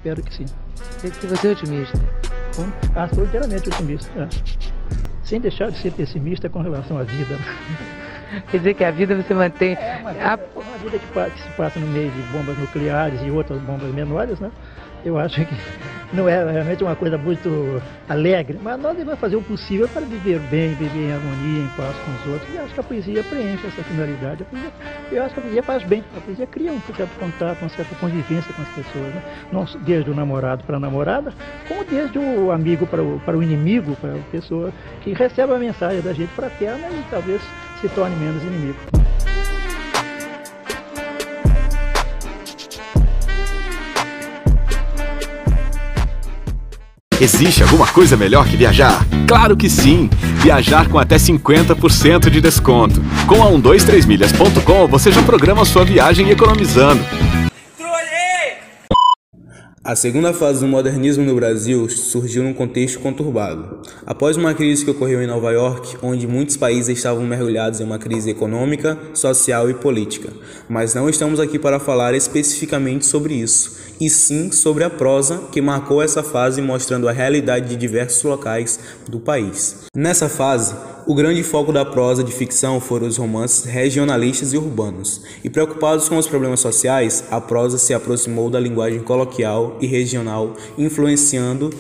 espero que sim. Que você é otimista. Sou inteiramente otimista, sem deixar de ser pessimista com relação à vida. Quer dizer que a vida você mantém... Uma vida que se passa no meio de bombas nucleares e outras bombas menores, né? Eu acho que não é realmente uma coisa muito alegre, mas nós devemos fazer o possível para viver bem, viver em harmonia, em paz com os outros, e acho que a poesia preenche essa finalidade. Eu acho que a poesia faz bem, a poesia cria um certo contato, uma certa convivência com as pessoas, né? Não desde o namorado para a namorada, como desde o amigo para o inimigo, para a pessoa que recebe a mensagem da gente fraterna e talvez se torne menos inimigo. Existe alguma coisa melhor que viajar? Claro que sim! Viajar com até 50% de desconto. Com a 123milhas.com você já programa sua viagem economizando. A segunda fase do modernismo no Brasil surgiu num contexto conturbado. Após uma crise que ocorreu em Nova York, onde muitos países estavam mergulhados em uma crise econômica, social e política. Mas não estamos aqui para falar especificamente sobre isso, e sim sobre a prosa que marcou essa fase, mostrando a realidade de diversos locais do país. Nessa fase, o grande foco da prosa de ficção foram os romances regionalistas e urbanos, e preocupados com os problemas sociais, a prosa se aproximou da linguagem coloquial e regional, influenciando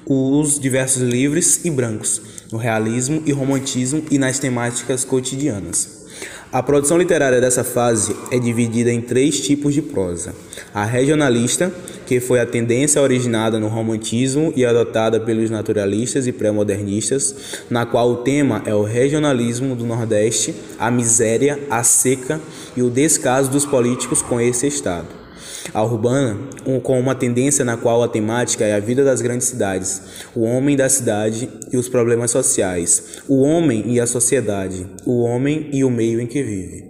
os diversos livres e brancos, no realismo e romantismo e nas temáticas cotidianas. A produção literária dessa fase é dividida em 3 tipos de prosa. A regionalista, que foi a tendência originada no romantismo e adotada pelos naturalistas e pré-modernistas, na qual o tema é o regionalismo do Nordeste, a miséria, a seca e o descaso dos políticos com esse estado. A urbana, com uma tendência na qual a temática é a vida das grandes cidades, o homem da cidade e os problemas sociais, o homem e a sociedade, o homem e o meio em que vive.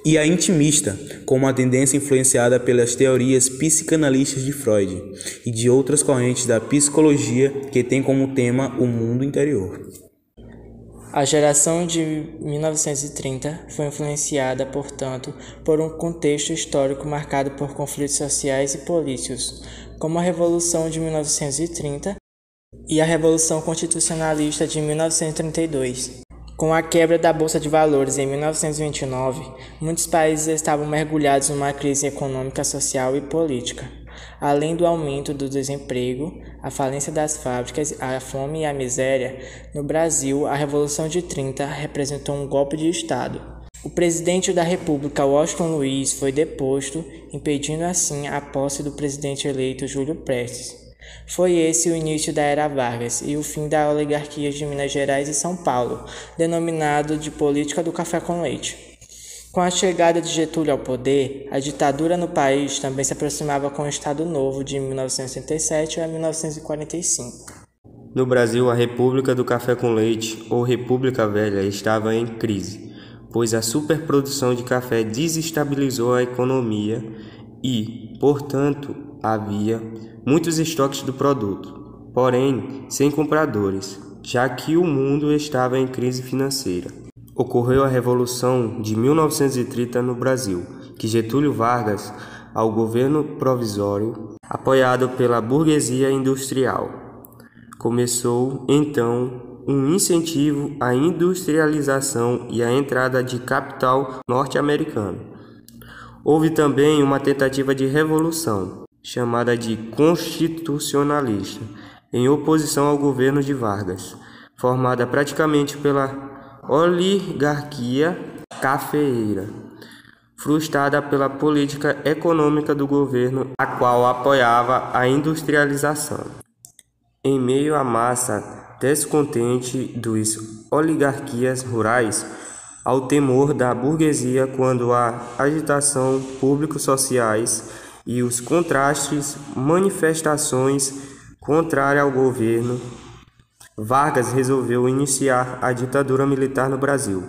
E a intimista, com uma tendência influenciada pelas teorias psicanalistas de Freud e de outras correntes da psicologia que tem como tema o mundo interior. A geração de 1930 foi influenciada, portanto, por um contexto histórico marcado por conflitos sociais e políticos, como a Revolução de 1930 e a Revolução Constitucionalista de 1932. Com a quebra da Bolsa de Valores em 1929, muitos países estavam mergulhados numa crise econômica, social e política. Além do aumento do desemprego, a falência das fábricas, a fome e a miséria, no Brasil, a Revolução de 30 representou um golpe de Estado. O presidente da República, Washington Luiz, foi deposto, impedindo assim a posse do presidente eleito Júlio Prestes. Foi esse o início da Era Vargas e o fim da oligarquia de Minas Gerais e São Paulo, denominado de política do café com leite. Com a chegada de Getúlio ao poder, a ditadura no país também se aproximava com o Estado Novo de 1967 a 1945. No Brasil, a República do Café com Leite, ou República Velha, estava em crise, pois a superprodução de café desestabilizou a economia e, portanto, havia muitos estoques do produto, porém sem compradores, já que o mundo estava em crise financeira. Ocorreu a Revolução de 1930 no Brasil, que Getúlio Vargas, ao governo provisório, apoiado pela burguesia industrial, começou então um incentivo à industrialização e à entrada de capital norte-americano. Houve também uma tentativa de revolução, chamada de constitucionalista, em oposição ao governo de Vargas, formada praticamente pela oligarquia cafeeira, frustrada pela política econômica do governo, a qual apoiava a industrialização. Em meio à massa descontente dos oligarquias rurais, ao temor da burguesia quando a agitação público-sociais e os contrastes, manifestações contrárias ao governo, Vargas resolveu iniciar a ditadura militar no Brasil.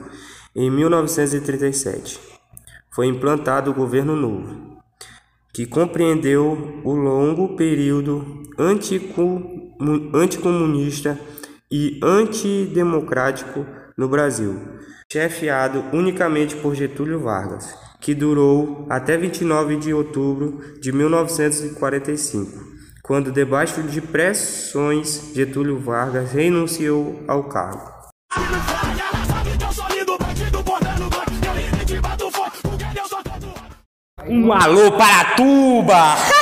Em 1937, foi implantado o Governo Novo, que compreendeu o longo período anticomunista e antidemocrático no Brasil, chefiado unicamente por Getúlio Vargas, que durou até 29 de outubro de 1945, quando, debaixo de pressões, Getúlio Vargas renunciou ao cargo. Um alô para Tuba!